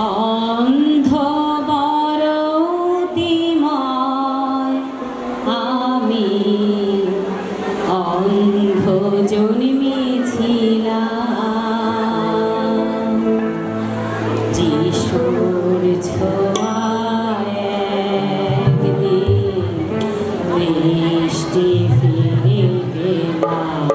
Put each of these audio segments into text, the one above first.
অন্ধ বরতিময় আমি অন্ধ জন্মেছিলাম, যিশুর ছোঁয়ায় একদিন দৃষ্টি ফিরে পেলাম।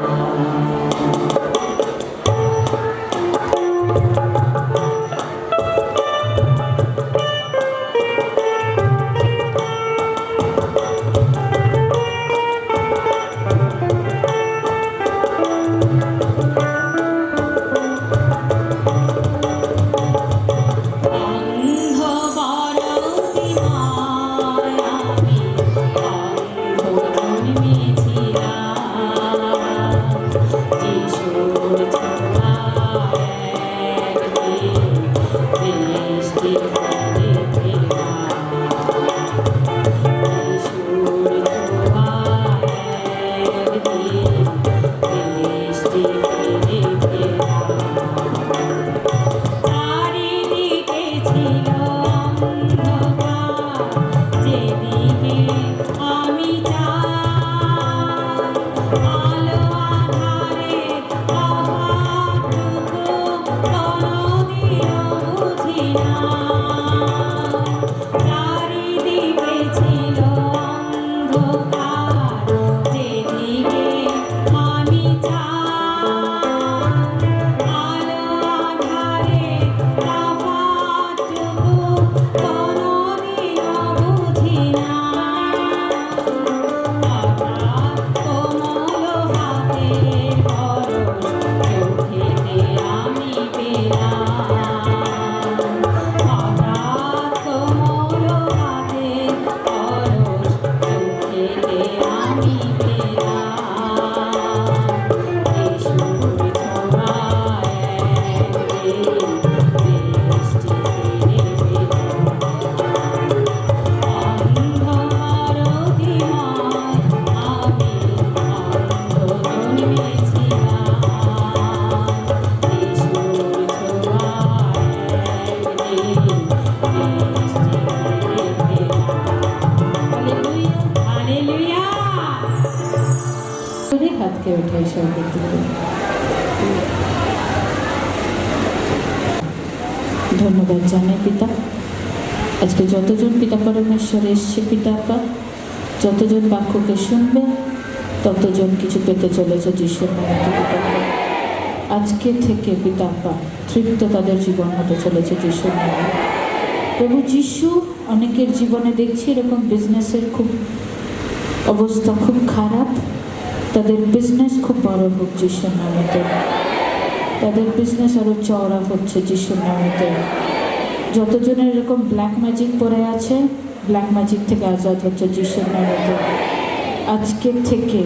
ধন্যবাদ জানাই পিতা। আজকে যতজন পিতা পরমেশ্বর এসছে পিতা আপা, যতজন বাক্যকে শুনবে ততজন কিছু পেতে চলেছে যিশুর নামে পিতা। আজকে থেকে পিতা আপা তৃপ্ত তাদের জীবন হতে চলেছে যিশুর নামে। প্রভু যিশু অনেকের জীবনে দেখছি এরকম বিজনেসের খুব অবস্থা খুব খারাপ, তাদের বিজনেস খুব বড় হোক যিশুর নামেতে, তাদের বিজনেস আরও চওড়া হচ্ছে যিশুর নামেতে। যতজনের এরকম ব্ল্যাক ম্যাজিক পড়ে আছে, ব্ল্যাক ম্যাজিক থেকে আজাদ হচ্ছে যিশুর নামেতে। আজকের থেকে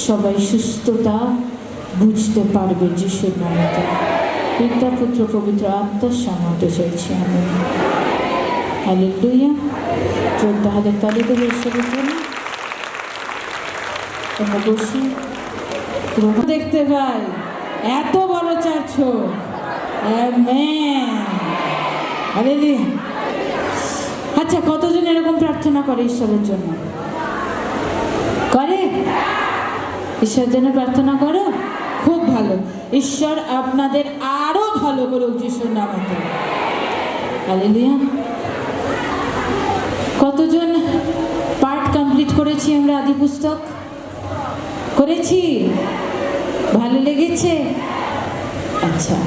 সবাই সুস্থতা বুঝতে পারবে যিশুর নামেতে। পিতা পুত্র পবিত্র আত্মার সামর্থ্য চাইছি আমি। হালেলুয়া। চোদ্দা হাজার তালি দেবে ঈশ্বরের জন্য। তোমরা বসি দেখতে পাই এত বড় চার চোখ। আচ্ছা, কতজন এরকম প্রার্থনা করে ঈশ্বরের জন্য? করে? ঈশ্বরের জন্য প্রার্থনা করো? খুব ভালো। ঈশ্বর আপনাদের আরো ভালো করুক যিশুর নামেতে। হালেলুয়া। কতজন পার্ট কমপ্লিট করেছি আমরা? আদি পুস্তক করেছি? ভালো লেগেছে? আচ্ছা,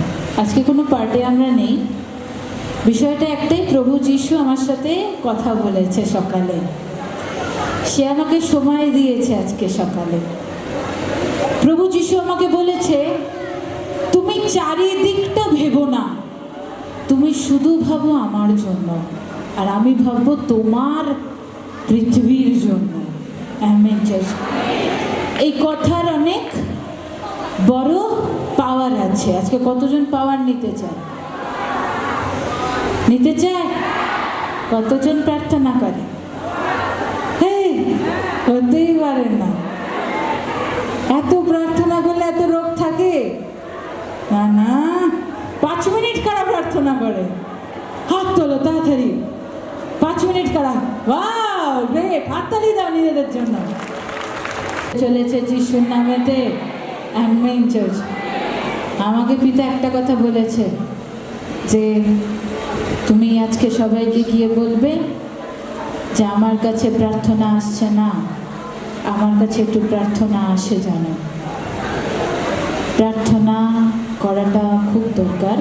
আজকে কোনো পার্টে আমরা নেই। বিষয়টা একটাই, প্রভু যিশু আমার সাথে কথা বলেছে সকালে, সে আমাকে সময় দিয়েছে আজকে সকালে। প্রভু যিশু আমাকে বলেছে, তুমি চারিদিকটা ভেবো না, তুমি শুধু ভাবো আমার জন্য, আর আমি ভাববো তোমার পৃথিবীর জন্য। এই কথার অনেক বড় পাওয়ার আছে। আজকে কতজন পাওয়ার নিতে চায়? নিতে চায়? কতজন প্রার্থনা করে? হতেই পারে না। এত প্রার্থনা করলে এত রোগ থাকে না। না, 5 মিনিট কারা প্রার্থনা করে? করা। ওয়াও, গ্রেট, হাততালি দাও নিজেদের জন্য। চলেছে যিশুর নামেতে আমেন চার্চ। আমাকে পিতা একটা কথা বলেছে যে তুমি আজকে সবাইকে গিয়ে বলবে যে আমার কাছে প্রার্থনা আসছে না, আমার কাছে একটু প্রার্থনা আসে জানো। প্রার্থনা করাটা খুব দরকার,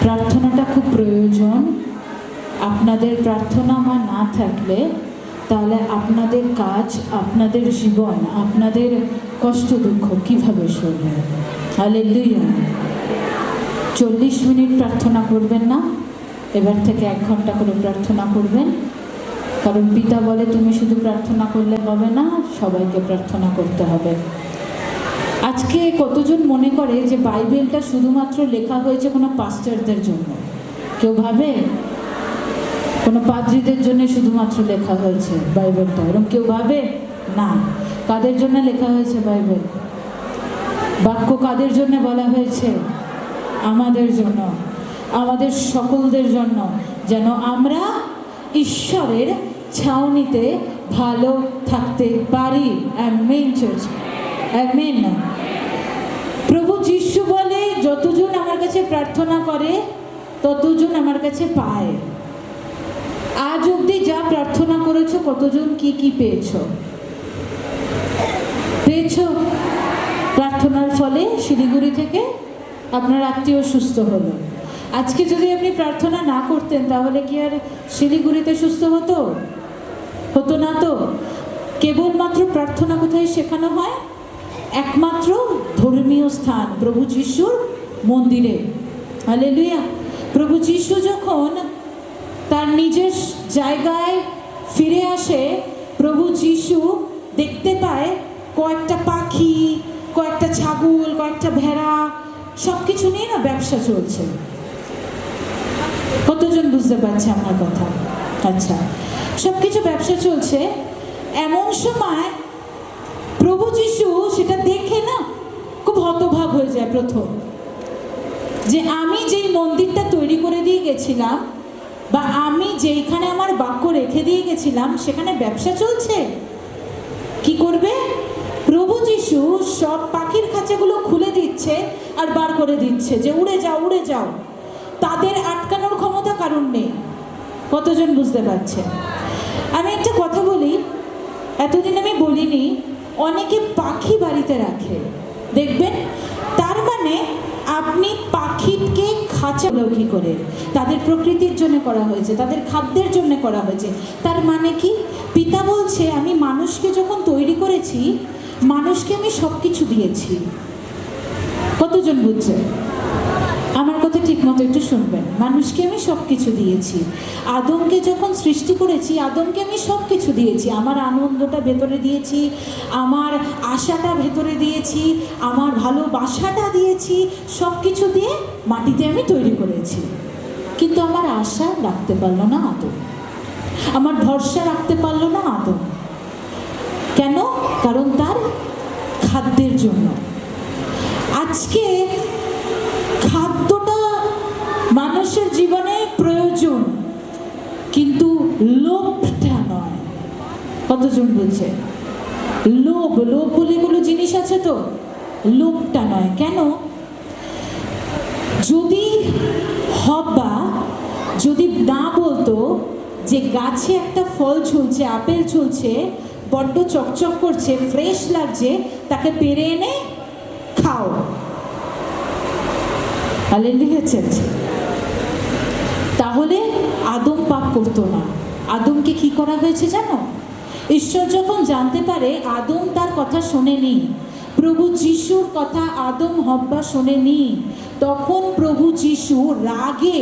প্রার্থনাটা খুব প্রয়োজন। আপনাদের প্রার্থনা আমার না থাকলে তাহলে আপনাদের কাজ, আপনাদের জীবন, আপনাদের কষ্ট দুঃখ কীভাবে সরবে? হালেলুয়া। 40 মিনিট প্রার্থনা করবেন না, এবার থেকে 1 ঘন্টা করে প্রার্থনা করবেন। কারণ পিতা বলে তুমি শুধু প্রার্থনা করলে হবে না, সবাইকে প্রার্থনা করতে হবে। আজকে কতজন মনে করে যে বাইবেলটা শুধুমাত্র লেখা হয়েছে কোনো পাস্টারদের জন্য? কেউ ভাবে কোনো পাদ্রীদের জন্য শুধুমাত্র লেখা হয়েছে বাইবেলটা? এরকম কেউ ভাবে না। কাদের জন্য লেখা হয়েছে বাইবেল? বাক্য কাদের জন্য বলা হয়েছে? আমাদের জন্য, আমাদের সকলদের জন্য, যেন আমরা ঈশ্বরের ছাউনিতে ভালো থাকতে পারি। Amen church, amen. প্রভু যিশু বলে যতজন আমার কাছে প্রার্থনা করে ততজন আমার কাছে পায়। আজ অবধি যা প্রার্থনা করেছো কতজন কি কি পেয়েছো? প্রার্থনার ফলে শিলিগুড়ি থেকে আপনার আত্মীয় সুস্থ হলো। আজকে যদি আপনি প্রার্থনা না করতেন তাহলে কি আর শিলিগুড়িতে সুস্থ হতো? হতো না তো। কেবলমাত্র প্রার্থনা কোথায় শেখানো হয়? একমাত্র ধর্মীয় স্থান প্রভু যিশুর মন্দিরে। হালেলুয়া। প্রভু যিশু যখন তার নিজের জায়গায় ফিরে আসে, প্রভু যিশু দেখতে পায় কয়েকটা পাখি, কয়েকটা ছাগল, কয়েকটা ভেড়া, সব কিছু নিয়ে না ব্যবসা চলছে। কতজন বুঝতে পারছে আমার কথা? আচ্ছা, সব কিছু ব্যবসা চলছে। এমন সময় প্রভু যিশু সেটা দেখে না খুব হতভাগ হয়ে যায় প্রথম, যে আমি যেই মন্দিরটা তৈরি করে দিয়ে গেছিলাম বা আমি যেইখানে আমার বাক্য রেখে দিয়ে গেছিলাম সেখানে ব্যবসা চলছে। কি করবে? প্রভু যিশু সব পাখির খাঁচাগুলো খুলে দিচ্ছে আর বার করে দিচ্ছে যে উড়ে যাও, উড়ে যাও। তাদের আটকানোর ক্ষমতা কারণ নেই। কতজন বুঝতে পারছে? আমি একটা কথা বলি, এতদিন আমি বলিনি, অনেকে পাখি বাড়িতে রাখে দেখবেন। তার মানে আপনি পাখিকে খাঁচা কি করে? তাদের প্রকৃতির জন্য করা হয়েছে, তাদের খাদ্যের জন্য করা হয়েছে। তার মানে কি? পিতা বলছে আমি মানুষকে যখন তৈরি করেছি, মানুষকে আমি সব কিছু দিয়েছি। কতজন বুঝছে আমার কথা? ঠিক মতো একটু শুনবেন। মানুষকে আমি সব কিছু দিয়েছি। আদমকে যখন সৃষ্টি করেছি, আদমকে আমি সব কিছু দিয়েছি। আমার আনন্দটা ভেতরে দিয়েছি, আমার আশাটা ভেতরে দিয়েছি, আমার ভালোবাসাটা দিয়েছি, সব কিছু দিয়ে মাটিতে আমি তৈরি করেছি। কিন্তু আমার আশা রাখতে পারলো না আদম, আমার ভরসা রাখতে পারলো না আদম। কেন? কারণ তার খাদ্যের জন্য। আজকে খাদ্যটা মানুষের জীবনে প্রয়োজন, কিন্তু লোভটা নয়। কতজন বলছে? লোভ, লোভ বলে কোনো জিনিস আছে তো? লোভটা নয়। কেন? যদি হব্বা যদি না বলতো যে গাছে একটা ফল ঝুলছে, আপেল ঝুলছে, বড্ড চকচক করছে, ফ্রেশ লাগছে, তাকে পেরে এনে খাও, তাহলে আদম পাপ করতো না। আদমকে কি করা হয়েছে জানো? ঈশ্বর যখন জানতে পারে আদম তার কথা শোনেনি, প্রভু যিশুর কথা আদম হব্বা শোনেনি, তখন প্রভু যিশু রাগে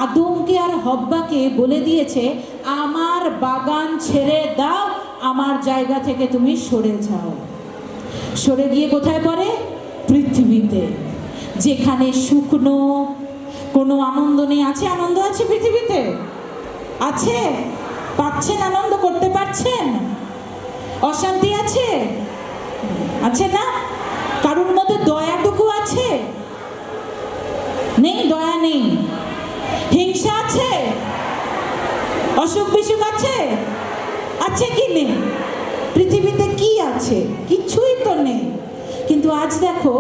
আদমকে আর হব্বাকে বলে দিয়েছে আমার বাগান ছেড়ে দাও, আমার জায়গা থেকে তুমি সরে যাও। সরে গিয়ে কোথায় পড়ে? পৃথিবীতে, যেখানে শুকনো, কোনো আনন্দ নেই। আছে আনন্দ? আছে পৃথিবীতে? আছে? পাচ্ছেন? আনন্দ করতে পারছেন? অশান্তি আছে? আছে না? কারোর মধ্যে দয়াটুকু আছে? নেই, দয়া নেই। হিংসা আছে? অসুখ বিসুখ আছে? আছে কি নেই? পৃথিবীতে কি আছে? কিছুই তো নেই। কিন্তু আজ দেখো,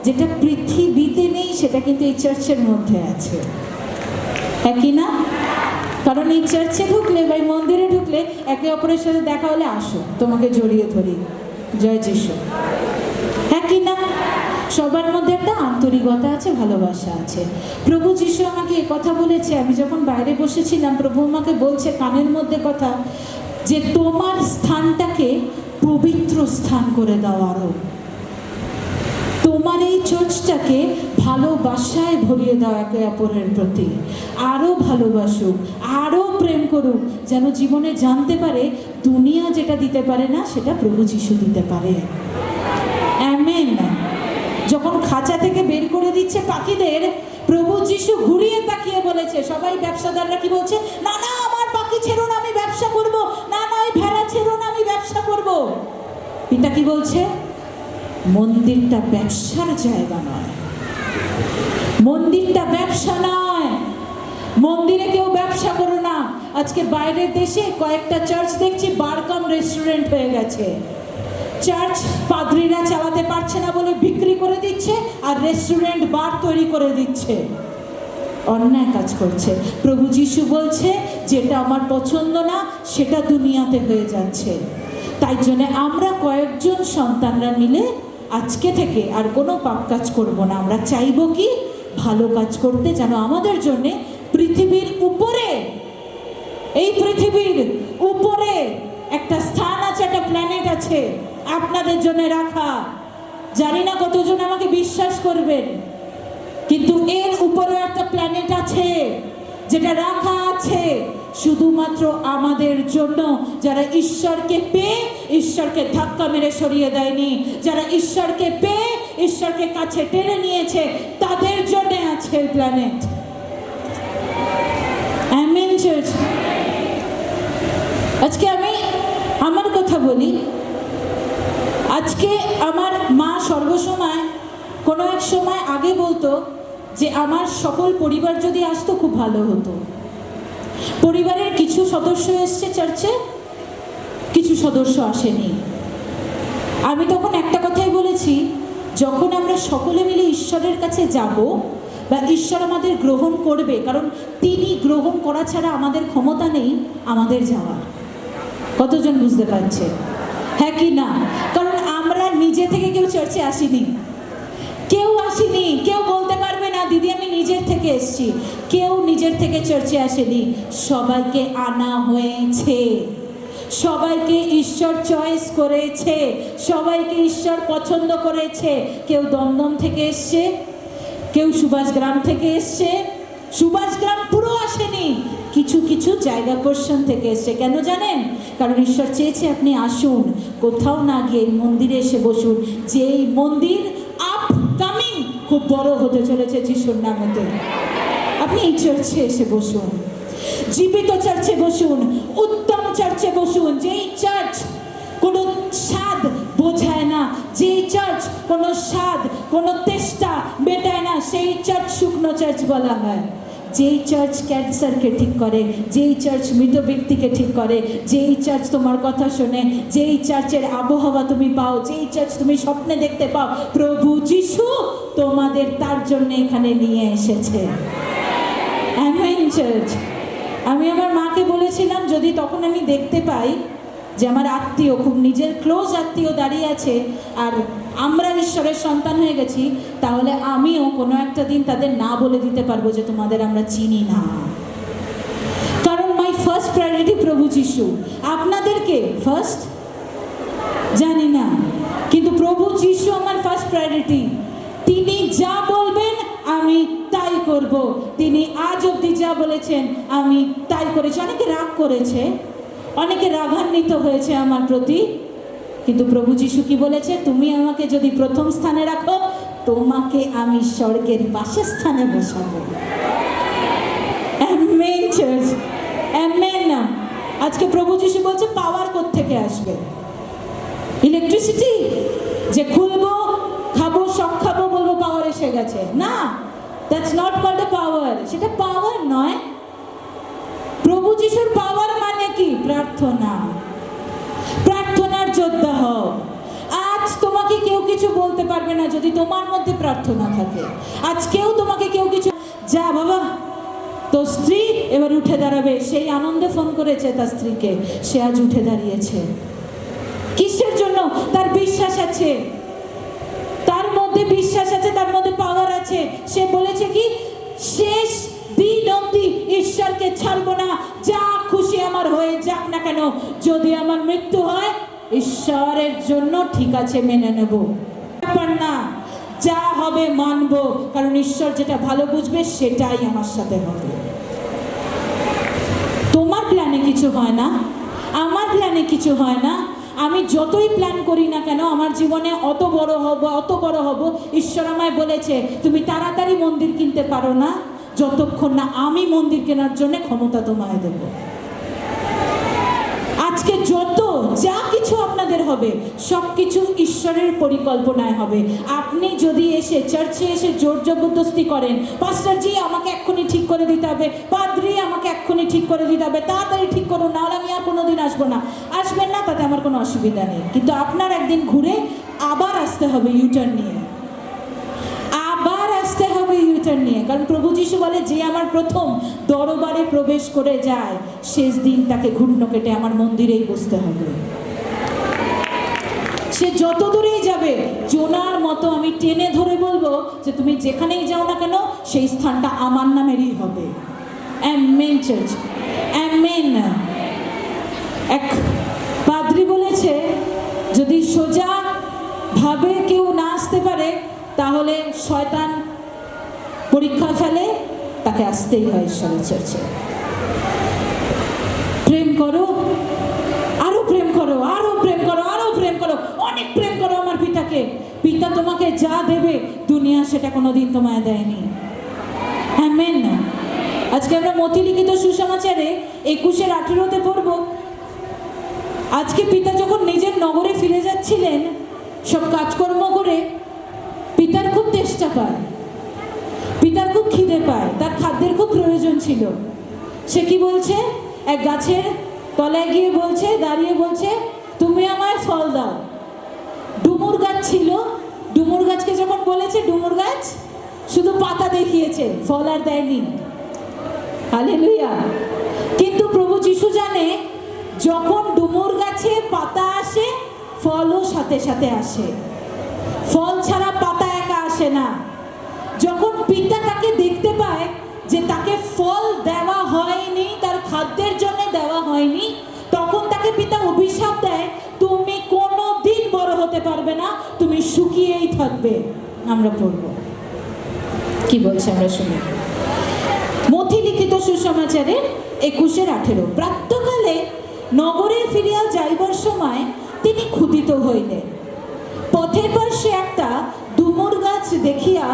যেটা পৃথিবীতে নেই সেটা কিন্তু এই চার্চের মধ্যে আছে, একই না? কারণ এই চার্চে ঢুকলে বা এই মন্দিরে ঢুকলে একে অপরের সাথে দেখা হলে আসো, তোমাকে জড়িয়ে ধরি, জয় যিশু, একই না? সবার মধ্যে একটা আন্তরিকতা আছে, ভালোবাসা আছে। প্রভু যিশু আমাকে এ কথা বলেছে, আমি যখন বাইরে বসেছিলাম প্রভু আমাকে বলছে কানের মধ্যে কথা, যে তোমার স্থানটাকে পবিত্র স্থান করে দাও, আরো তোমার এই চার্চটাকে ভালোবাসায় ভরিয়ে দাও একে অপরের প্রতি, আরো ভালোবাসুক, আরো প্রেম করুক, যেন জীবনে জানতে পারে দুনিয়া যেটা দিতে পারে না সেটা প্রভু যিশু দিতে পারে। আমেন। যখন খাঁচা থেকে বের করে দিচ্ছে পাখিদের, প্রভু যিশু ঘুরিয়ে তাকিয়ে বলেছে, সবাই ব্যবসাদাররা কি বলছে, না না আমার পাখি ছেড়ো না, আমি ব্যবসা করব, না না ওই ভেড়া ছেড়ো না, আমি ব্যবসা করব। পিতা কি বলছে, মন্দিরটা ব্যবসার জায়গা নয়, মন্দিরটা ব্যবসা নয়, মন্দিরে কেউ ব্যবসা করো না। আজকে বাইরের দেশে কয়েকটা চার্চ দেখছি বার কাম রেস্টুরেন্ট হয়ে গেছে। চার্চ পাদ্রীরা চালাতে পারছে না বলে বিক্রি করে দিচ্ছে, আর রেস্টুরেন্ট বার তৈরি করে দিচ্ছে, অন্যায় কাজ করছে। প্রভু যিশু বলছে যেটা আমার পছন্দ না সেটা দুনিয়াতে হয়ে যাচ্ছে। তাই জন্য আমরা কয়েকজন সন্তানরা মিলে আজকে থেকে আর কোনো পাপ কাজ করব না। আমরা চাইবো কি, ভালো কাজ করতে, যেন আমাদের জন্য পৃথিবীর উপরে, এই পৃথিবীর উপরে একটা স্থান আছে, একটা প্ল্যানেট আছে আপনাদের জন্য রাখা। জানি না কতজন আমাকে বিশ্বাস করবেন, কিন্তু এর উপরে একটা প্ল্যানেট আছে যেটা রাখা আছে শুধুমাত্র আমাদের জন্য, যারা ঈশ্বরকে পেয়ে ঈশ্বরকে ধাক্কা মেরে সরিয়ে দেয়নি, যারা ঈশ্বরকে পেয়ে ঈশ্বরকে কাছে টেনে নিয়েছে, তাদের জন্য আছে এই প্ল্যানেট। Amen church. আজকে আমি আমার কথা বলি। আজকে আমার মা সর্বসময় কোনো এক সময় আগে বলতো যে আমার সকল পরিবার যদি আসতো খুব ভালো হতো। পরিবারের কিছু সদস্য এসছে চার্চে, কিছু সদস্য আসেনি। আমি তখন একটা কথাই বলেছি, যখন আমরা সকলে মিলে ঈশ্বরের কাছে যাব বা ঈশ্বর আমাদের গ্রহণ করবে, কারণ তিনি গ্রহণ করা ছাড়া আমাদের ক্ষমতা নেই আমাদের যাওয়ার। কতজন বুঝতে পারছে, হ্যাঁ কি না? কারণ আমরা নিজে থেকে কেউ চার্চে আসিনি, কেউ আসেনি, কেউ বলতে পারবে না দিদি আমি নিজের থেকে এসেছি। কেউ নিজের থেকে চার্চে আসেনি, সবাইকে আনা হয়েছে, সবাইকে ঈশ্বর চয়েস করেছে, সবাইকে ঈশ্বর পছন্দ করেছে। কেউ দমদম থেকে এসছে, কেউ সুভাষগ্রাম থেকে এসছে, সুভাষগ্রাম পুরো আসেনি, কিছু কিছু জায়গা পোর্শন থেকে এসছে। কেন জানেন? কারণ ঈশ্বর চেয়েছে আপনি আসুন, কোথাও না গিয়ে এই মন্দিরে এসে বসুন, যে এই মন্দির আপকামিং খুব বড় হতে চলেছে যিশুর নামেতে। আপনি এই চার্চে এসে বসুন, জীবিত চার্চে বসুন, উত্তম চার্চে বসুন, যেই চার্চ কোনো স্বাদ বোঝায় না, যেই চার্চ কোনো স্বাদ কোনো তেষ্টা মেটায় না, সেই চার্চ শুকনো চার্চ বলা হয়। যেই চার্চ ক্যান্সারকে ঠিক করে, যেই চার্চ মৃত ব্যক্তিকে ঠিক করে, যেই চার্চ তোমার কথা শোনে, যেই চার্চের আবহাওয়া তুমি পাও, যেই চার্চ তুমি স্বপ্নে দেখতে পাও, প্রভু যিশু তোমাদের তার জন্য এখানে নিয়ে এসেছে। Amen church. আমি আমার মাকে বলেছিলাম, যদি তখন আমি দেখতে পাই যে আমার আত্মীয়, খুব নিজের ক্লোজ আত্মীয় দাঁড়িয়ে আছে আর আমরা ঈশ্বরের সন্তান হয়ে গেছি, তাহলে আমিও কোনো একটা দিন তাদের না বলে দিতে পারবো যে তোমাদের আমরা চিনি না। কারণ মাই ফার্স্ট প্রায়োরিটি প্রভু যিশু। আপনাদেরকে ফার্স্ট জানি না, কিন্তু প্রভু যিশু আমার ফার্স্ট প্রায়োরিটি। তিনি যা বলবেন আমি তাই করব, তিনি আজ অবধি যা বলেছেন আমি তাই করেছি। অনেকে রাগ করেছে, অনেকে রাগান্বিত হয়েছে আমার প্রতি, কিন্তু প্রভু যিশু কি বলেছে? তুমি আমাকে যদি প্রথম স্থানে রাখো, তোমাকে আমি স্বর্গের পাশের স্থানে বসাবো। Amen church, amen. আজকে প্রভু যিশু বলছে পাওয়ার কোত্থেকে আসবে? ইলেকট্রিসিটি যে খুলবো, খাবো, শখ খাবো, বলবো পাওয়ার এসে গেছে? না, দ্যাটস নট কল্ড এ পাওয়ার। সেটা পাওয়ার নয়। প্রভু যিশুর পাওয়ার প্রার্থনা, প্রার্থনার যোদ্ধা হও। আজ তোমাকে কেউ কিছু বলতে পারবে না যদি তোমার মধ্যে প্রার্থনা থাকে। আজ তোমাকে কেউ কিছু, যা বাবা তোর স্ত্রী এবার উঠে দাঁড়াবে, সেই আনন্দে ফোন করেছে তার স্ত্রীকে, সে আজ উঠে দাঁড়িয়েছে। কিসের জন্য? তার বিশ্বাস আছে, তার মধ্যে বিশ্বাস আছে, তার মধ্যে পাওয়ার আছে। সে বলেছে কি, শেষ দিন অবধি ঈশ্বরকে ছাড়বো না, যা খুশি আমার হয়ে যাক না কেন, যদি আমার মৃত্যু হয় ঈশ্বরের জন্য ঠিক আছে, মেনে নেব, ব্যাপার না, যা হবে মানবো, কারণ ঈশ্বর যেটা ভালো বুঝবে সেটাই আমার সাথে হবে। তোমার প্ল্যানে কিছু হয় না, আমার প্ল্যানে কিছু হয় না। আমি যতই প্ল্যান করি না কেন, আমার জীবনে অত বড় হব, অত বড় হব, ঈশ্বর আমায় বলেছে তুমি তাড়াতাড়ি মন্দির কিনতে পারো না যতক্ষণ না আমি মন্দির কেনার জন্য ক্ষমতা তোমায় দেব। আজকে যত যা কিছু আপনাদের হবে সব কিছু ঈশ্বরের পরিকল্পনায় হবে। আপনি যদি এসে চার্চে এসে জোর জবরদস্তি করেন, পাস্টার জি আমাকে এক্ষুনি ঠিক করে দিতে হবে, পাদ্রী আমাকে এক্ষুনি ঠিক করে দিতে হবে, তাড়াতাড়ি ঠিক করুন, নাহলে আমি আর কোনোদিন আসবো না, আসবেন না, তাতে আমার কোনো অসুবিধা নেই। কিন্তু আপনার একদিন ঘুরে আবার আসতে হবে ইউটার্ন নিয়ে, আবার আসতে হবে ইউটার্ন নিয়ে। কারণ প্রভু যিশু বলে, যে আমার প্রথম দরবারে প্রবেশ করে যায় শেষ দিন তাকে ঘুটনো কেটে আমার মন্দিরেই বসতে হবে। সে যত দূরেই যাবে, জোনার মতো আমি টেনে ধরে বলবো যে তুমি যেখানেই যাও না কেন সেই স্থানটা আমার নামেরই হবে। Amen church, amen. এক পাদ্রী বলেছে, যদি সোজা ভাবে কেউ না আসতে পারে তাহলে শয়তান পরীক্ষা ফেলে, তাকে আসতেই হয় ঈশ্বরের চার্চে। প্রেম করো, আরো প্রেম করো, আরো প্রেম করো, আরো প্রেম করো, অনেক প্রেম করো আমার পিতাকে। পিতা তোমাকে যা দেবে দুনিয়া সেটা কোনোদিন তোমায় দেয়নি। আমেন। আজকে আমরা মতি লিখিত সুসমাচারে 21-18 পড়বো। আজকে পিতা যখন নিজের নগরে ফিরে যাচ্ছিলেন সব কাজকর্ম করে, পিতার খুব তেষ্টা পায়, পিতার খুব খিদে পায়, তার খাদ্যের খুব প্রয়োজন ছিল। সে কি বলছে? এক গাছের তলায় গিয়ে বলছে, দাঁড়িয়ে বলছে, তুমি আমায় ফল দাও। ডুমুর গাছ ছিল, ডুমুর গাছকে যখন বলেছে, ডুমুর গাছ শুধু পাতা দেখিয়েছে, ফল আর দেয়নি। হালেলুয়া। কিন্তু প্রভু যিশু জানে, যখন ডুমুর গাছে পাতা আসে ফলও সাথে সাথে আসে, ফল ছাড়া পাতা একা আসে না। যখন পিতা তাকে দেখতে পায় যে তাকে ফল দেওয়া হয়নি, তার খাদ্যের জন্য দেওয়া হয়নি, তখন তাকে পিতা অভিশাপ দেয়, তুমি কোনোদিন বড় হতে পারবে না, তুমি শুকিয়েই থাকবে। আমরা পড়ব কি বলছে, আমরা শুনি। মথি লিখিত সুসমাচারের 21-18। প্রাতঃকালে নগরে ফিরিয়া যাইবার সময় তিনি ক্ষুধিত হইলেন। পথের পার্শ্বে একটা ডুমুর গাছ দেখিয়া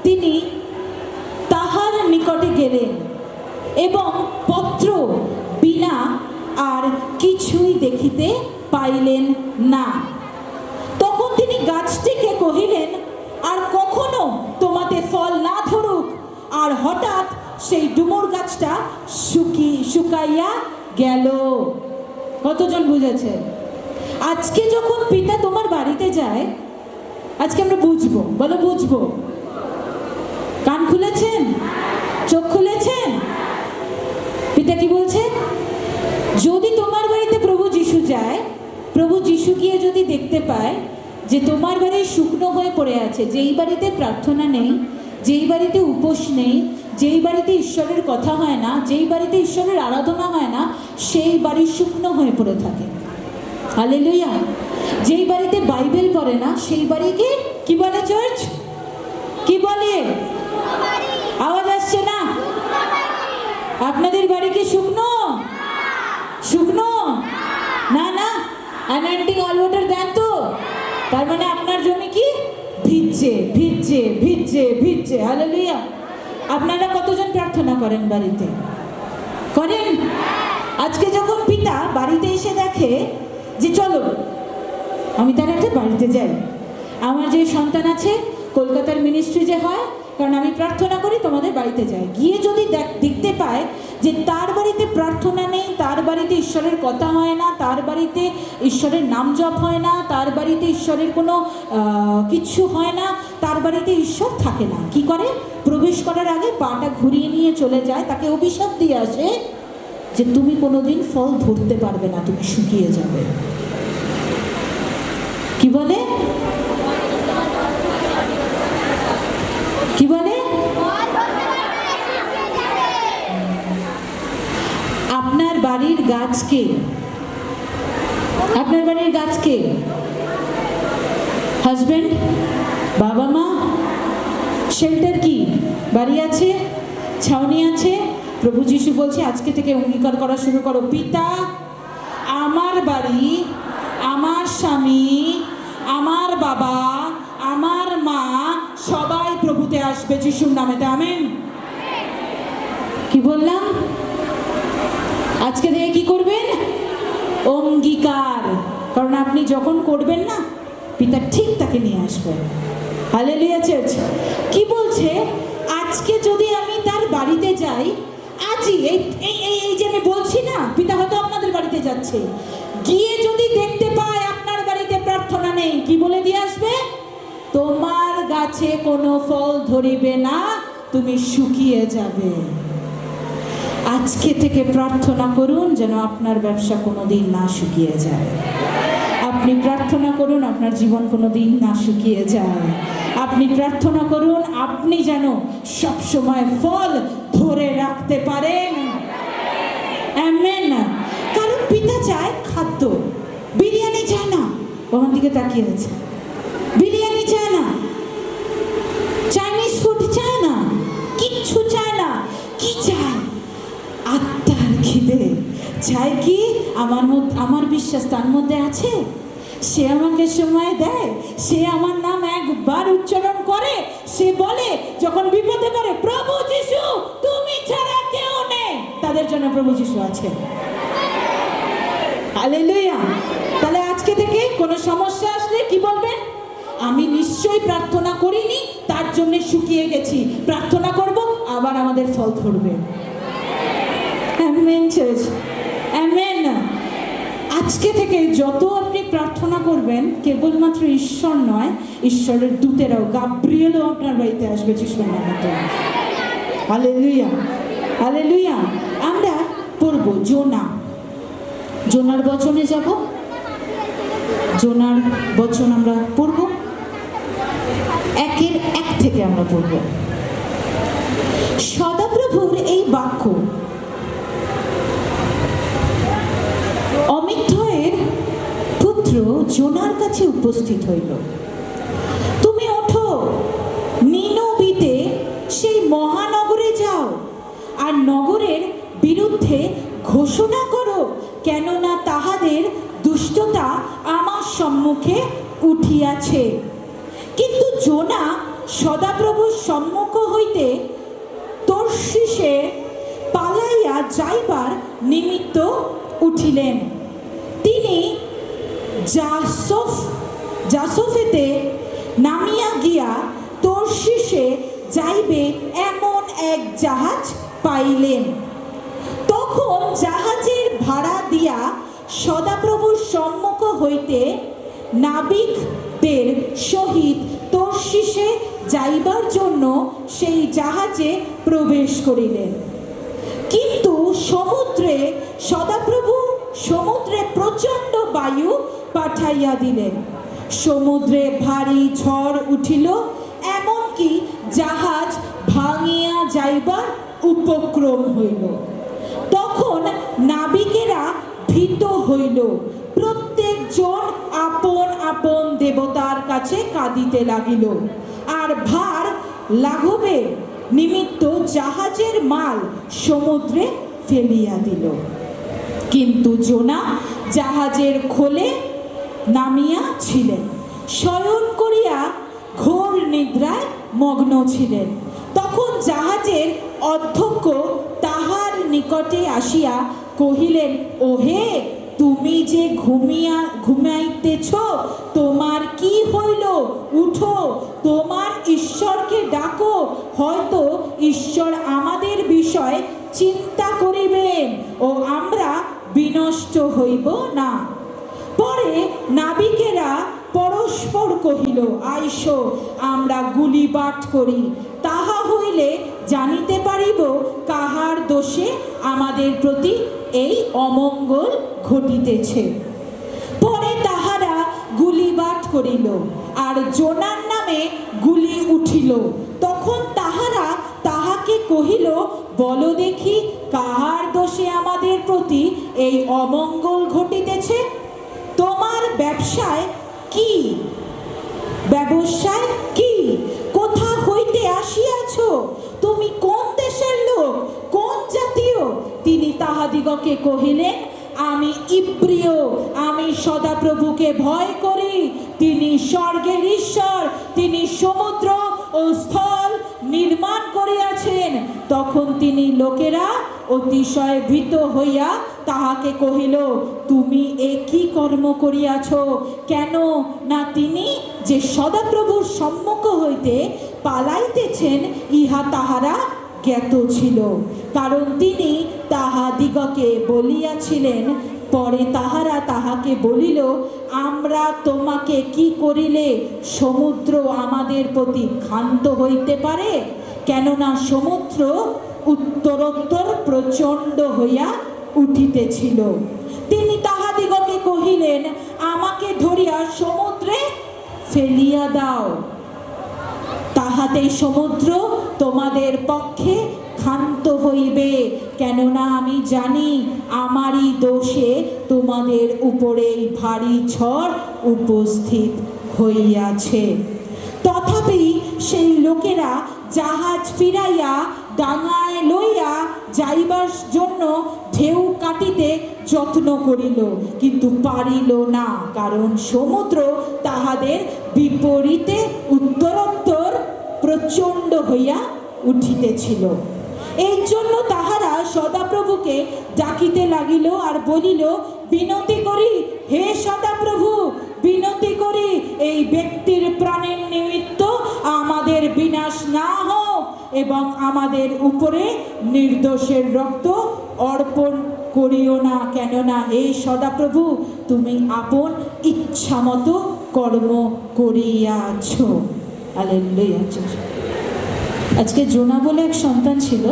তিনি তাহার নিকটে গেলেন এবং পত্র বিনা আর কিছুই দেখিতে পাইলেন না। তখন তিনি গাছটিকে কহিলেন, আর কখনো তোমাতে ফল না ধরুক। আর হঠাৎ সেই ডুমুর গাছটা শুকাইয়া গেল। কতজন বুঝেছে? আজকে যখন পিতা তোমার বাড়িতে যায়, আজকে আমরা বুঝবো, বলো বুঝবো। কান খুলেছেন? চোখ খুলেছেন? পিতা কি বলছে? যদি তোমার বাড়িতে প্রভু যিশু যায়, প্রভু যিশু গিয়ে যদি দেখতে পায় যে তোমার বাড়ি শুকনো হয়ে পড়ে আছে, যেই বাড়িতে প্রার্থনা নেই, যেই বাড়িতে উপোস নেই, যেই বাড়িতে ঈশ্বরের কথা হয় না, যেই বাড়িতে ঈশ্বরের আরাধনা হয় না, সেই বাড়ি শুকনো হয়ে পড়ে থাকে। হালেলুয়া। যেই বাড়িতে বাইবেল পড়ে না সেই বাড়িকে কি বলে চার্চ? কি বলে? আওয়াজ আসছে না? আপনাদের বাড়ি কি শুকনো? শুকনো না? না, অ্যানান্টিং অল ওয়াটার দেন তো, তার মানে আপনার জমি কি ভিজছে, ভিজছে, ভিজছে, ভিজছে। হালেলুয়া। আপনারা কতজন প্রার্থনা করেন বাড়িতে? করেন? আজকে যখন পিতা বাড়িতে এসে দেখে যে চলো আমি তার একটা বাড়িতে যাই, আমার যে সন্তান আছে কলকাতার মিনিস্ট্রি যে হয়, কারণ আমি প্রার্থনা করি, তোমাদের বাড়িতে যাই, গিয়ে যদি দেখতে পায় যে তার বাড়িতে প্রার্থনা নেই, তার বাড়িতে ঈশ্বরের কথা হয় না, তার বাড়িতে ঈশ্বরের নাম জপ হয় না, তার বাড়িতে ঈশ্বরের কোনো কিচ্ছু হয় না, তার বাড়িতে ঈশ্বর থাকে না, কি করে? প্রবেশ করার আগে পাটা ঘুরিয়ে নিয়ে চলে যায়, তাকে অভিশাপ দিয়ে আসে যে তুমি কোনোদিন ফল ধরতে পারবে না, তুমি শুকিয়ে যাবে। কি বলে? কি বলে? আপনার বাড়ির গাছকে, আপনার বাড়ির গাছকে হাজবেন্ড, বাবা মা, শেল্টার কি? বাড়ি আছে, ছাউনি আছে। প্রভু যিশু বলছে আজকে থেকে অঙ্গীকার করা শুরু করো, পিতা, আমার বাড়ি, আমার স্বামী, আমার বাবা, আমার মা সবাই প্রভুতে আসবে যিশুর নামেতে, আমেন। কি বললাম? আজকে থেকে কি করবেন? অঙ্গীকার। কারণ আপনি যখন করবেন না, পিতা ঠিক তাকে নিয়ে আসবেন। Hallelujah church. কি বলছে? আজকে যদি আমি তার বাড়িতে যাই, আজই এই যে আমি বলছি না, পিতা হয়তো আপনাদের বাড়িতে যাচ্ছে, গিয়ে যদি দেখতে পায় আপনার বাড়িতে প্রার্থনা নেই, কি বলে দিয়ে আসবে? তোমার গাছে কোনো ফল ধরিবে না, তুমি শুকিয়ে যাবে। আজকে থেকে প্রার্থনা করুন যেন আপনার ব্যবসা কোনোদিন না শুকিয়ে যায়। আপনি প্রার্থনা করুন আপনার জীবন কোনোদিন না শুকিয়ে যায়। আপনি প্রার্থনা করুন আপনি যেন সবসময় ফল ধরে রাখতে পারেন। আমেন। কারণ পিতা চায় খাদ্য, বিরিয়ানি চায় না। ওখান দিকে তাকিয়ে আছে, বিরিয়ানি চায় না, চাইনিজ ফুড চায় না, কিচ্ছু চায় না। কি চায়? আত্মার খিদে চায়। কি? আমার বিশ্বাস তার মধ্যে আছে, সে আমাকে সময় দেয়, সে আমার নাম একবার উচ্চারণ করে, সে বলে যখন বিপদে পড়ে, প্রভু যিশু তুমি ছাড়া কেউ নেই। তাদের জন্য প্রভু যিশু আছে। হালেলুয়া। তাহলে আজকে থেকে কোনো সমস্যা আসলে কি বলবেন? আমি নিশ্চয়ই প্রার্থনা করিনি, তার জন্য শুকিয়ে গেছি, প্রার্থনা করব, আবার আমাদের ফল ধরবে। Amen church, amen. আজকে থেকে যত আপনি প্রার্থনা করবেন, কেবলমাত্র ঈশ্বর নয়, ঈশ্বরের দূতেরাও, গাব্রিয়েলও আপনার বাড়িতে আসবে যিশুর নামে। Hallelujah, hallelujah. আমরা পড়ব জোনার বচনে যাব। জোনার বচন আমরা পড়ব, 1:1 থেকে আমরা পড়ব। সদাপ্রভুর এই বাক্য অমিত্থয়ের পুত্র জোনার কাছে উপস্থিত হইল। তুমি ওঠো, নিনবিতে সেই মহানগরে যাও, আর নগরের বিরুদ্ধে ঘোষণা করো, কেননা তাহাদের দুষ্টতা আমার সম্মুখে উঠিয়াছে। কিন্তু জোনা সদাপ্রভুর সম্মুখ হইতে তর্শিসে পালাইয়া যাইবার নিমিত্ত উঠিলেন। তিনি জাসফেতে নামিয়া গিয়া তর্শিসে যাইবে এমন এক জাহাজ পাইলেন। তখন জাহাজের ভাড়া দিয়া সদাপ্রভুর সম্মুখ হইতে নাবিকদের সহিত তর্শিসে যাইবার জন্য সেই জাহাজে প্রবেশ করিলেন। কিন্তু সমুদ্রে প্রচণ্ড বায়ু পাঠাইয়া দিলেন, সমুদ্রে ভারী ঝড় উঠিল, এমনকি জাহাজ ভাঙিয়া যাইবার উপক্রম হইল। তখন নাবিকেরা ভীত হইল, প্রত্যেকজন আপন আপন দেবতার কাছে কাঁদিতে লাগিল, আর ভার লাঘবের নিমিত্ত জাহাজের মাল সমুদ্রে ফেলিয়া দিল। কিন্তু জোনা জাহাজের খোলে নামিয়া ছিলেন, শয়ন করিয়া ঘোর নিদ্রায় মগ্ন ছিলেন। তখন জাহাজের অধ্যক্ষ তাহার নিকটে আসিয়া কহিলেন, ওহে, তুমি যে ঘুমাইতেছ, তোমার কি হইল? উঠো, তোমার ঈশ্বরকে ডাকো, হয়তো ঈশ্বর আমাদের বিষয় চিন্তা করিবেন ও আমরা বিনষ্ট হইব না। পরে নাবিকেরা পরস্পর কহিল, আইসো আমরা গুলিবাট করি, তাহা হইলে জানিতে পারিব কাহার দোষে আমাদের প্রতি এই অমঙ্গল ঘটিতেছে। পরে তাহারা গুলিবাট করিল, আর জোনার নামে গুলি উঠিল। তখন তাহারা তাহাকে কহিল, বলো দেখি কাহার দোষে আমাদের প্রতি এই অমঙ্গল ঘটিতেছে? তোমার ব্যবসায় কি কোথা হইতে আসিয়াছ? তুমি কোন দেশের লোক, কোন জাতীয়? তিনি তাহাদিগকে কহিলেন, আমি ইব্রিয়, আমি সদাপ্রভুকে ভয় করি। তিনি স্বর্গের ঈশ্বর, তিনি সমুদ্র ও স্থল নির্মাণ করিয়াছেন। তখন তিনি লোকেরা অতিশয় ভীত হইয়া তাহাকে কহিল, তুমি এ কি কর্ম করিয়াছ? কেন না তিনি যে সদাপ্রভুর সম্মুখ হইতে পালাইতেছেন ইহা তাহারা জ্ঞাত ছিল, কারণ তিনি তাহাদিগকে বলিয়াছিলেন। পরে তাহারা তাহাকে বলিল, আমরা তোমাকে কি করিলে সমুদ্র আমাদের প্রতি ক্ষান্ত হইতে পারে? কেননা সমুদ্র উত্তরোত্তর প্রচণ্ড হইয়া উঠিতেছিল। তিনি তাহাদিগকে কহিলেন, আমাকে ধরিয়া সমুদ্রে ফেলিয়া দাও, তাহাতে সমুদ্র তোমাদের পক্ষে ক্ষান্ত হইবে। কেননা আমি জানি আমারই দোষে তোমাদের উপরে ভারী ঝড় উপস্থিত হইয়াছে। তথাপি সেই লোকেরা জাহাজ ফিরাইয়া ডাঙায় লইয়া যাইবার জন্য ঢেউ কাটিতে যত্ন করিল, কিন্তু পারিল না, কারণ সমুদ্র তাহাদের বিপরীতে উত্তরোত্তর প্রচণ্ড হইয়া উঠিতেছিল। এই জন্য তাহারা সদাপ্রভুকে ডাকিতে লাগিল আর বলিল, বিনতি করি হে সদাপ্রভু, বিনতি করি এই ব্যক্তির প্রাণের নিমিত্ত আমাদের বিনাশ না হোক এবং আমাদের উপরে নির্দোষের রক্ত অর্পণ করিও না। কেননা হে সদাপ্রভু, তুমি আপন ইচ্ছা মতো কর্ম করিয়াছ। হালেলুয়া। আজকে জোনা বলে এক সন্তান ছিল,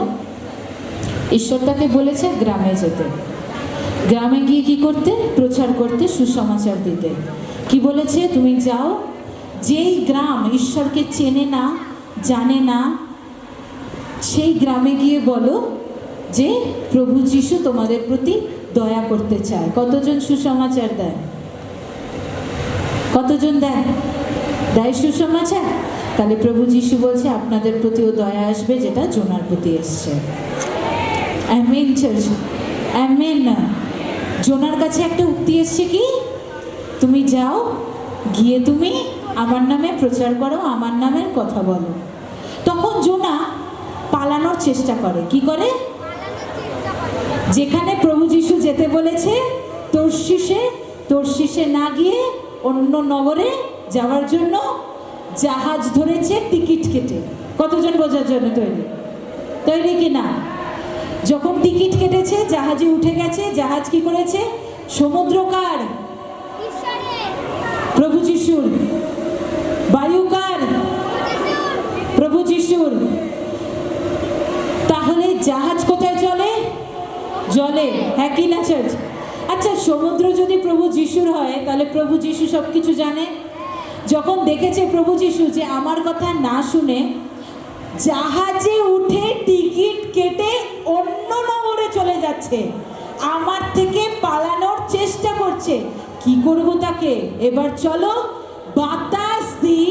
ঈশ্বর তাকে বলেছে গ্রামে যেতে, গ্রামে গিয়ে কি করতে? প্রচার করতে, সুসমাচার দিতে। কি বলেছে? তুমি যাও, যেই গ্রাম ঈশ্বরকে চেনে না, জানে না, সেই গ্রামে গিয়ে বলো যে প্রভু যিশু তোমাদের প্রতি দয়া করতে চায়। কতজন সুসমাচার দেয়? কতজন দেয় সুসমাচার? তাহলে প্রভু যিশু বলছে আপনাদের প্রতিও দয়া আসবে, যেটা জোনার প্রতি এসছে। Amen church, amen. জোনার কাছে একটা উক্তি এসছে, কি? তুমি যাও, গিয়ে তুমি আমার নামে প্রচার করো, আমার নামের কথা বলো। তখন জোনা পালানোর চেষ্টা করে। কি করে? যেখানে প্রভু যিশু যেতে বলেছে তর্শিসে না গিয়ে অন্য নগরে যাওয়ার জন্য জাহাজ ধরেছে টিকিট কেটে। কতজন বোঝার জন্য তৈরি কি না? যখন টিকিট কেটেছে, জাহাজে উঠে গেছে, জাহাজ কি করেছে? সমুদ্র কার? প্রভু যিশুর। বায়ু কার? প্রভু যিশুর। তাহলে জাহাজ কোথায় চলে? জলে। হ্যাঁ কি না চার্চ? আচ্ছা, সমুদ্র যদি প্রভু যিশুর হয়, তাহলে প্রভু যিশু সব কিছু জানে। যখন দেখেছে প্রভু যিশু যে আমার কথা না শুনে জাহাজে উঠে টিকিট কেটে অন্য নগরে চলে যাচ্ছে, আমার থেকে পালানোর চেষ্টা করছে, কি করব তাকে? এবার চলো বাতাস দিই,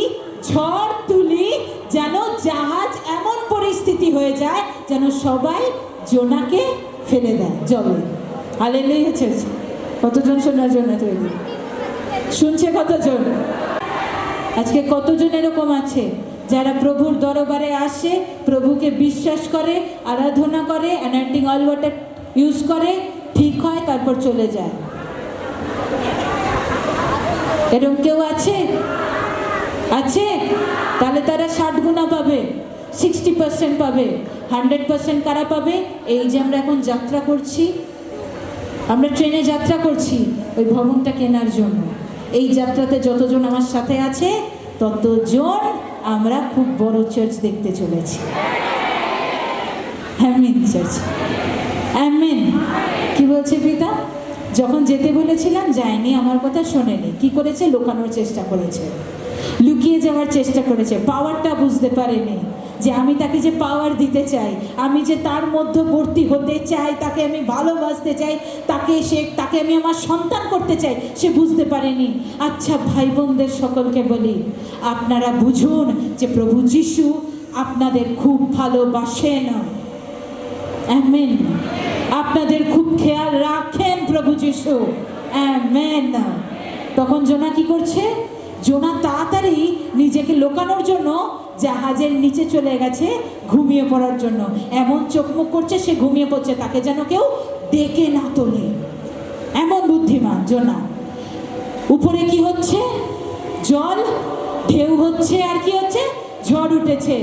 ঝড় তুলি, যেন জাহাজ এমন পরিস্থিতি হয়ে যায় যেন সবাই জোনাকে ফেলে দেয় জলে। Hallelujah church. কতজন শোনার জন্য তৈরি? শুনছে কতজন? আজকে কতজন এরকম আছে যারা প্রভুর দরবারে আসে, প্রভুকে বিশ্বাস করে, আরাধনা করে, অ্যানয়েন্টিং অয়েল ওয়াটার ইউজ করে, ঠিক হয়, তারপর চলে যায়? এরকম কেউ আছে? আছে? তাহলে তারা 60 গুণা পাবে, 60% পাবে। 100% কারা পাবে? এই যে আমরা এখন যাত্রা করছি, আমরা ট্রেনে যাত্রা করছি ওই ভবনটা কেনার জন্য। এই যাত্রাতে যতজন আমার সাথে আছে ততজন আমরা খুব বড় চার্চ দেখতে চলেছি। Amen church, amen. কি বলছে পিতা? যখন যেতে বলেছিলাম যায়নি, আমার কথা শোনেনি। কি করেছে? লুকানোর চেষ্টা করেছে, লুকিয়ে যাওয়ার চেষ্টা করেছে, পাওয়ারটা বুঝতে পারেনি যে আমি তাকে যে পাওয়ার দিতে চাই, আমি যে তার মধ্যবর্তী হতে চাই, তাকে আমি ভালোবাসতে চাই, তাকে আমি আমার সন্তান করতে চাই, সে বুঝতে পারেনি। আচ্ছা ভাই বোনদের সকলকে বলি, আপনারা বুঝুন যে প্রভু যিশু আপনাদের খুব ভালোবাসেন। আমেন। আপনাদের খুব খেয়াল রাখেন প্রভু যিশু। আমেন। তখন জোনা কি করছে? জোনা তাড়াতাড়ি নিজেকে লুকানোর জন্য জাহাজের নিচে চলে গেছে ঘুমিয়ে পড়ার জন্য। এমন চোখ মুখ করছে সে ঘুমিয়ে পড়ছে, তাকে যেন কেউ ডেকে না তোলে। এমন বুদ্ধিমান জোনা। উপরে কি হচ্ছে? জল, ঢেউ হচ্ছে, আর কি হচ্ছে? ঝড় উঠেছে,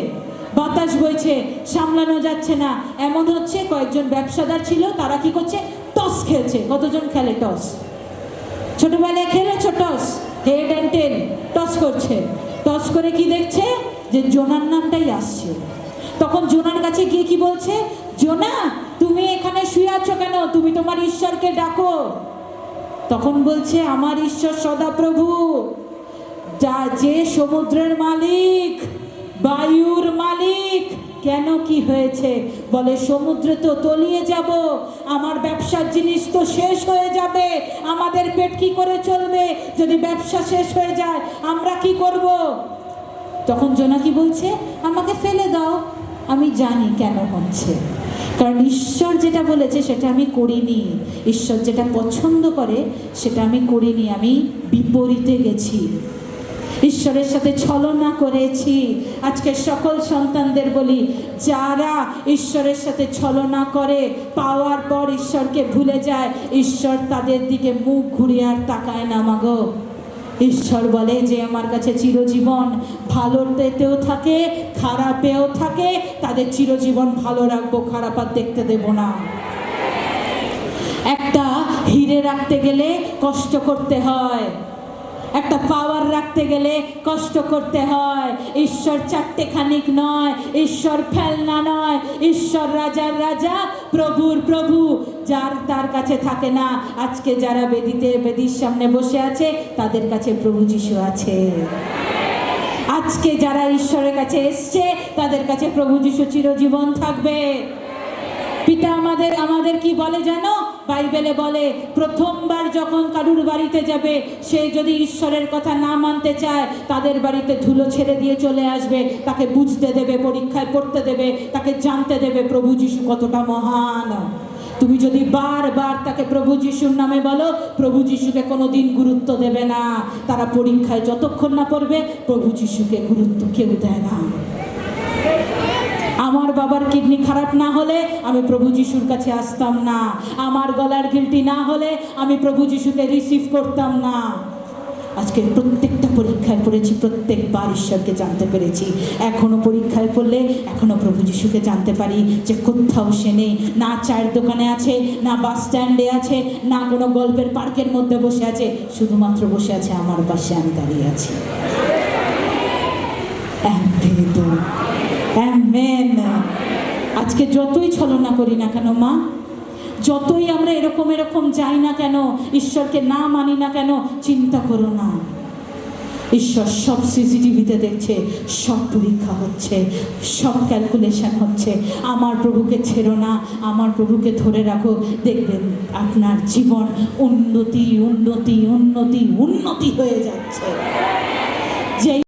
বাতাস বইছে, সামলানো যাচ্ছে না। এমন হচ্ছে কয়েকজন ব্যবসাদার ছিল, তারা কি করছে? টস খেলছে। কতজন খেলে টস? ছোটবেলায় খেলেছো toss? Head and tail toss করছে। টস করে কি দেখছে? যে জোনার নামটাই আসছে। তখন জোনার কাছে গিয়ে কি বলছে? জোনা, তুমি এখানে শুয়ে আছো কেন? তুমি তোমার ঈশ্বরকে ডাকো। তখন বলছে, আমার ঈশ্বর সদাপ্রভু, যে সমুদ্রের মালিক, বায়ুর মালিক। কেন, কি হয়েছে? বলে, সমুদ্রে তো তলিয়ে যাব, আমার ব্যবসার জিনিস তো শেষ হয়ে যাবে, আমাদের পেট কি করে চলবে? যদি ব্যবসা শেষ হয়ে যায় আমরা কি করব? তখন জোনা কি বলছে? আমাকে ফেলে দাও, আমি জানি কেন হচ্ছে। কারণ ঈশ্বর যেটা বলেছে সেটা আমি করিনি, ঈশ্বর যেটা পছন্দ করে সেটা আমি করিনি, আমি বিপরীতে গেছি, ঈশ্বরের সাথে ছলনা করেছি। আজকে সকল সন্তানদের বলি, যারা ঈশ্বরের সাথে ছলনা করে, পাওয়ার পর ঈশ্বরকে ভুলে যায়, ঈশ্বর তাদের দিকে মুখ ঘুরিয়ে আর তাকায় না। মাগো, ঈশ্বর বলে যে আমার কাছে চিরজীবন ভালোতেও থাকে, খারাপেও থাকে, তাদের চিরজীবন ভালো রাখবো, খারাপ আর দেখতে দেব না। একটা হিরে রাখতে গেলে কষ্ট করতে হয়, একটা পাওয়ার রাখতে গেলে কষ্ট করতে হয়। ঈশ্বর চারটেখানিক নয়, ঈশ্বর ফেলনা নয়, ঈশ্বর রাজার রাজা, প্রভুর প্রভু। যার তার কাছে থাকে না। আজকে যারা বেদির সামনে বসে আছে তাদের কাছে প্রভু যিশু আছে। আজকে যারা ঈশ্বরের কাছে এসছে তাদের কাছে প্রভু যিশু চিরজীবন থাকবে। পিতা আমাদের কি বলে জানো? বাইবেলে বলে, প্রথমবার যখন কারুর বাড়িতে যাবে, সে যদি ঈশ্বরের কথা না মানতে চায়, তাদের বাড়িতে ধুলো ছেড়ে দিয়ে চলে আসবে, তাকে বুঝতে দেবে, পরীক্ষায় পড়তে দেবে, তাকে জানতে দেবে প্রভু যিশু কতটা মহান। তুমি যদি বারবার তাকে প্রভু যিশুর নামে বলো, প্রভু যিশুকে কোনোদিন গুরুত্ব দেবে না। তারা পরীক্ষায় যতক্ষণ না পড়বে প্রভু যিশুকে গুরুত্ব কেউ দেয় না। আমার বাবার কিডনি খারাপ না হলে আমি প্রভু যিশুর কাছে আসতাম না, আমার গলার গিলটি না হলে আমি প্রভু যিশুকে রিসিভ করতাম না। আজকে প্রত্যেকটা পরীক্ষায় পড়েছি, প্রত্যেকবার ঈশ্বরকে জানতে পেরেছি। এখনো পরীক্ষায় পড়লে এখনো প্রভু যিশুকে জানতে পারি যে কোথাও সে নেই, না চায়ের দোকানে আছে, না বাস স্ট্যান্ডে আছে, না কোনো গল্পের পার্কের মধ্যে বসে আছে, শুধুমাত্র বসে আছে আমার পাশে, আমি দাঁড়িয়ে আছি। আমেন। আজকে যতই ছলনা করি না কেন মা, যতই আমরা এরকম যাই না কেন, ঈশ্বরকে না মানি না কেন, চিন্তা করো না, ঈশ্বর সব সিসিটিভিতে দেখছে, সব পরীক্ষা হচ্ছে, সব ক্যালকুলেশন হচ্ছে। আমার প্রভুকে ছেড়ো না, আমার প্রভুকে ধরে রাখো, দেখবেন আপনার জীবন উন্নতি উন্নতি উন্নতি উন্নতি হয়ে যাচ্ছে। যে